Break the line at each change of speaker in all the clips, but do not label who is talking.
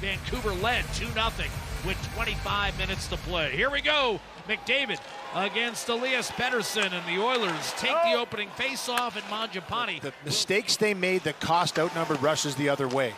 Vancouver led 2-0 with 25 minutes to play. Here we go. McDavid against Elias Pettersson, and the Oilers take the opening faceoff at Mangiapane.
The mistakes they made that cost outnumbered rushes the other way.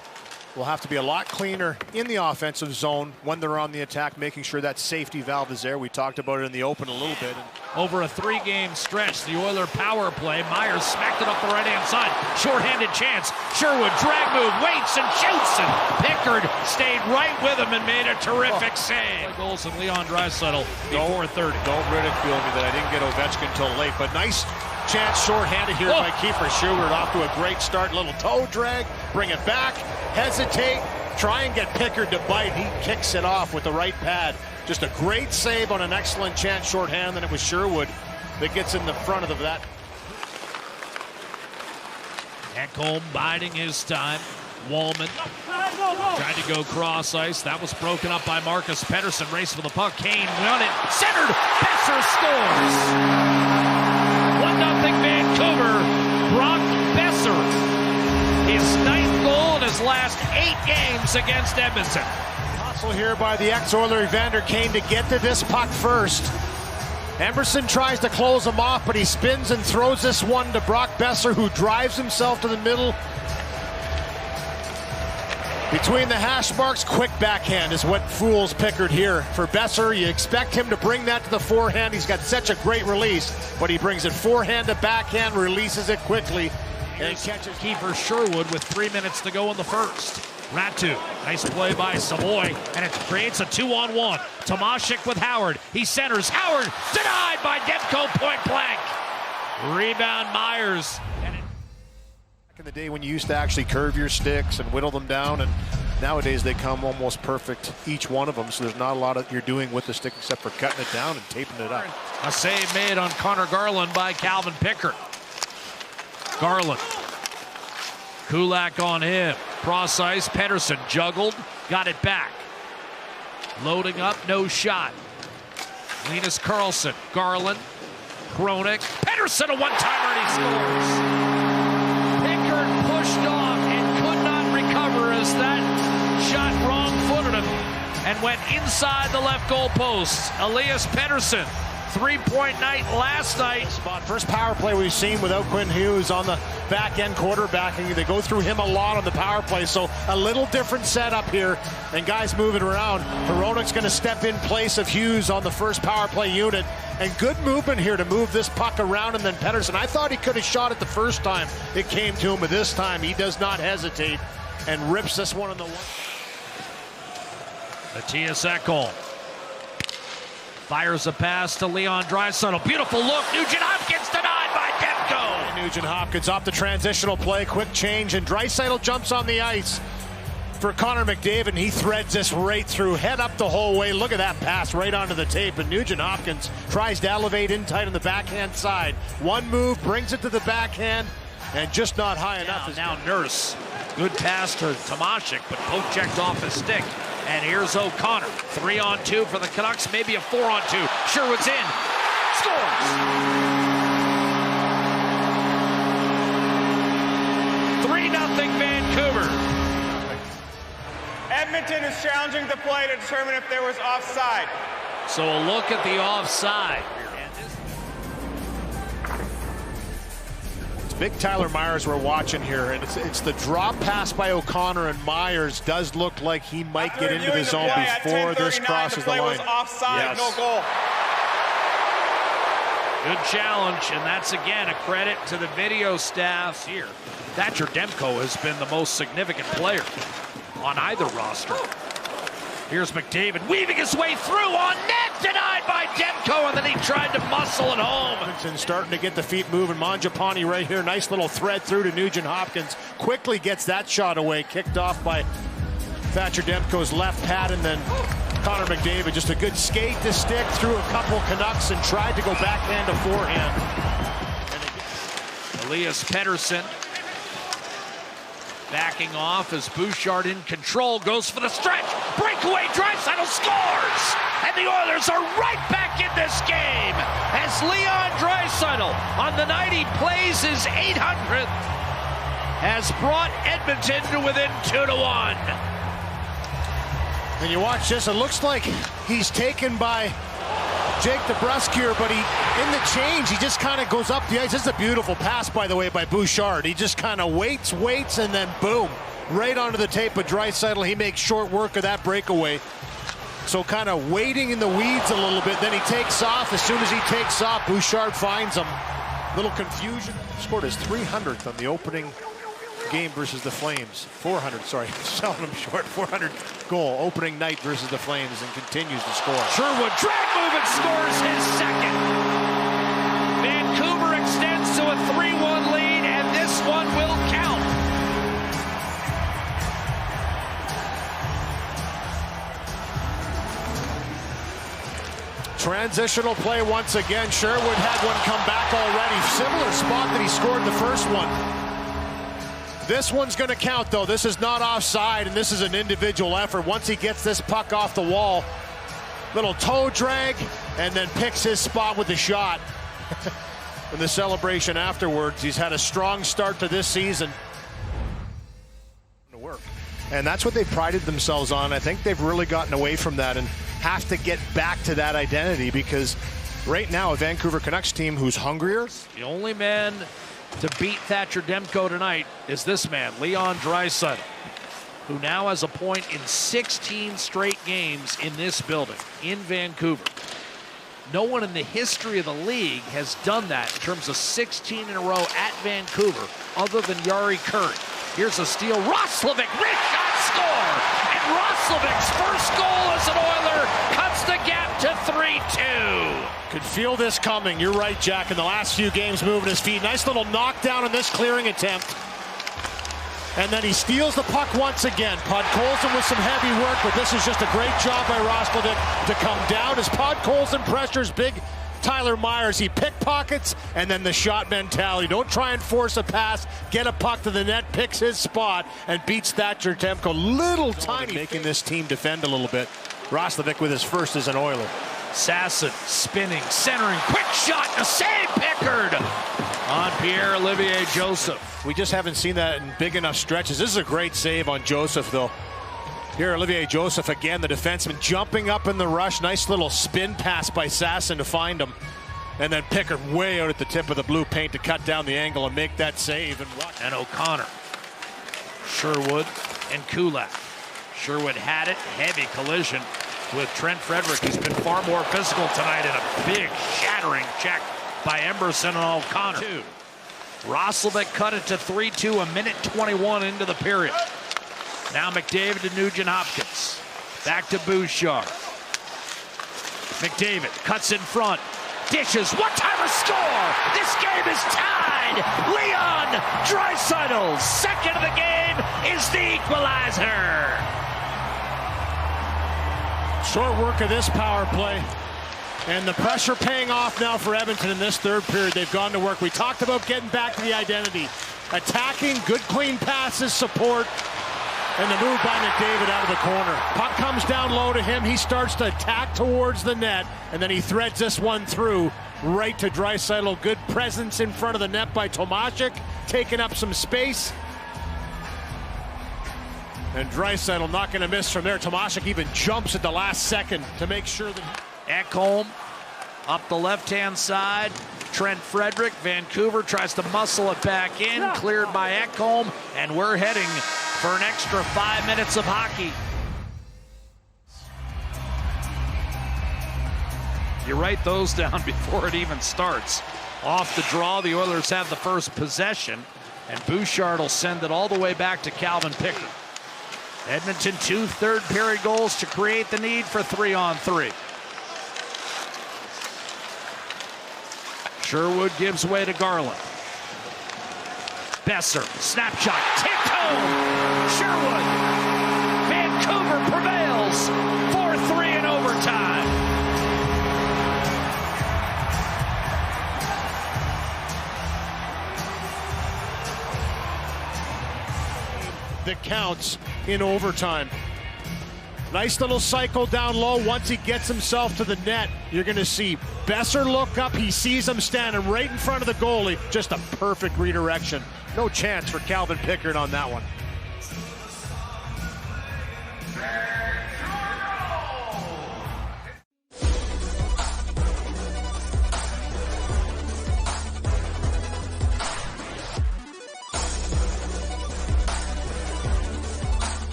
Will have to be a lot cleaner in the offensive zone when they're on the attack, making sure that safety valve is there. We talked about it in the open a little bit.
Over a 3-game stretch, the Oiler power play. Myers smacked it up the right-hand side. Short-handed chance. Sherwood, drag move, waits and shoots. And Pickard stayed right with him and made a terrific save. Goals and Leon Draisaitl before 30.
Don't ridicule me that I didn't get Ovechkin until late, but nice chance short-handed here by Kiefer Sherwood. Off to a great start. Little toe drag, bring it back, hesitate, try and get Pickard to bite. He kicks it off with the right pad. Just a great save on an excellent chance shorthand. Then it was Sherwood that gets in the front of that.
Ekholm biding his time. Wallman tried to go cross ice. That was broken up by Marcus Pettersson. Race for the puck. Kane won it. Centered. Boeser scores. 1-0 Vancouver. Brock Boeser. His 9th goal in his last 8 games against Edmonton.
Hustle here by the ex-Oiler Evander Kane to get to this puck first. Emerson tries to close him off, but he spins and throws this one to Brock Boeser, who drives himself to the middle. Between the hash marks, quick backhand is what fools Pickard here. For Boeser, you expect him to bring that to the forehand. He's got such a great release, but he brings it forehand to backhand, releases it quickly, and catches
Kiefer Sherwood with 3 minutes to go in the first. Ratu, nice play by Savoy, and it creates a 2-on-1. Tomashik with Howard. He centers. Howard denied by Demko, point blank. Rebound Myers.
Back in the day when you used to actually curve your sticks and whittle them down, and nowadays they come almost perfect, each one of them, so there's not a lot of you're doing with the stick except for cutting it down and taping it up.
A save made on Connor Garland by Calvin Pickard. Garland. Kulak on him. Cross ice. Pettersson juggled. Got it back. Loading up. No shot. Linus Karlsson. Garland. Kronik. Pettersson a one-timer and he scores. Pickard pushed off and could not recover as that shot wrong-footed him and went inside the left goal post. Elias Pettersson. 3-point night last night.
Spot. First power play we've seen without Quinn Hughes on the back end quarterbacking. They go through him a lot on the power play, so a little different setup here and guys moving around. Hronik's going to step in place of Hughes on the first power play unit, and good movement here to move this puck around. And then Pettersson, I thought he could have shot it the first time it came to him, but this time he does not hesitate and rips this one on the one.
Matthias Ekholm fires a pass to Leon Draisaitl. Beautiful look. Nugent Hopkins denied by Demko.
Nugent Hopkins off the transitional play. Quick change, and Draisaitl jumps on the ice for Connor McDavid, and he threads this right through. Head up the whole way. Look at that pass right onto the tape. And Nugent Hopkins tries to elevate in tight on the backhand side. One move, brings it to the backhand, and just not high enough.
Now Nurse. Good pass to Tomashik, but poke checked off his stick. And here's O'Connor. 3-on-2 for the Canucks, maybe a 4-on-2. Sherwood's in. Scores! 3-0 Vancouver.
Edmonton is challenging the play to determine if there was offside.
So a look at the offside.
Big Tyler Myers we're watching here, and it's the drop pass by O'Connor, and Myers does look like he might get into the zone before this crosses the line.
Was offside, no goal.
Good challenge, and that's again a credit to the video staff here. Thatcher Demko has been the most significant player on either roster. Here's McDavid weaving his way through on net, denied by Demko, and then he tried to muscle it home.
Starting to get the feet moving. Mangiapane right here, nice little thread through to Nugent Hopkins. Quickly gets that shot away, kicked off by Thatcher Demko's left pad, and then Connor McDavid, just a good skate to stick through a couple Canucks and tried to go backhand to forehand.
Elias Pettersson backing off as Bouchard in control, goes for the stretch. Breakaway, Draisaitl scores! And the Oilers are right back in this game as Leon Draisaitl, on the night he plays his 800th, has brought Edmonton to within 2-1.
And you watch this, it looks like he's taken by Jake DeBrusk here, but in the change, he just kind of goes up the ice. This is a beautiful pass, by the way, by Bouchard. He just kind of waits, and then boom, right onto the tape of Draisaitl. He makes short work of that breakaway. So kind of waiting in the weeds a little bit. Then he takes off. As soon as he takes off, Bouchard finds him. Little confusion. Scored his 300th on the opening game versus the Flames. 400, sorry, selling him short. 400 goal opening night versus the Flames, and continues to score.
Sherwood drag move and scores his second. Vancouver extends to a 3-1 lead, and this one will count.
Transitional play once again. Sherwood had one come back already. Similar spot that he scored the first one. This one's going to count, though. This is not offside, and this is an individual effort. Once he gets this puck off the wall, little toe drag, and then picks his spot with the shot. And the celebration afterwards. He's had a strong start to this season. And that's what they prided themselves on. I think they've really gotten away from that and have to get back to that identity, because right now a Vancouver Canucks team who's hungrier.
The only man to beat Thatcher Demko tonight is this man, Leon Draisaitl, who now has a point in 16 straight games in this building, in Vancouver. No one in the history of the league has done that in terms of 16 in a row at Vancouver, other than Jari Kurri. Here's a steal. Roslovic, wrist shot, score! And Roslovic's first goal as an Oiler cuts the gap to 3-2.
Could feel this coming. You're right, Jack. In the last few games, moving his feet. Nice little knockdown on this clearing attempt. And then he steals the puck once again. Podkolzin with some heavy work, but this is just a great job by Roslovic to come down as Podkolzin pressures big Tyler Myers. He pickpockets, and then the shot mentality. Don't try and force a pass. Get a puck to the net, picks his spot, and beats Thatcher Demko. Little tiny. Making this team defend a little bit. Roslovic with his first as an Oiler.
Sasson spinning, centering, quick shot, a save, Pickard on Pierre-Olivier Joseph.
We just haven't seen that in big enough stretches. This is a great save on Joseph, though. Here, Olivier Joseph again, the defenseman, jumping up in the rush. Nice little spin pass by Sasson to find him. And then Pickard way out at the tip of the blue paint to cut down the angle and make that save.
And O'Connor, Sherwood, and Kulak. Sherwood had it, heavy collision with Trent Frederick, who's been far more physical tonight, in a big shattering check by Emberson and O'Connor. Roslovic cut it to 3-2, a minute 21 into the period. Now McDavid to Nugent-Hopkins. Back to Bouchard. McDavid cuts in front. Dishes. One-timer score! This game is tied! Leon Draisaitl's second of the game is the equalizer.
Short work of this power play. And the pressure paying off now for Edmonton in this third period. They've gone to work. We talked about getting back to the identity. Attacking, good clean passes, support. And the move by McDavid out of the corner. Puck comes down low to him. He starts to attack towards the net. And then he threads this one through right to Draisaitl. Good presence in front of the net by Tomášek. Taking up some space. And Draisaitl not going to miss from there. Tomášek even jumps at the last second to make sure that...
Ekholm up the left-hand side. Trent Frederick. Vancouver tries to muscle it back in. Cleared by Ekholm. And we're heading for an extra 5 minutes of hockey. You write those down before it even starts. Off the draw, the Oilers have the first possession, and Bouchard will send it all the way back to Calvin Pickard. Edmonton 2 third-period goals to create the need for 3-on-3. Sherwood gives way to Garland. Boeser, snapshot, tipped home. Sherwood. Vancouver prevails 4-3 in overtime.
That counts in overtime. Nice little cycle down low. Once he gets himself to the net, you're going to see Boeser look up. He sees him standing right in front of the goalie. Just a perfect redirection. No chance for Calvin Pickard on that one.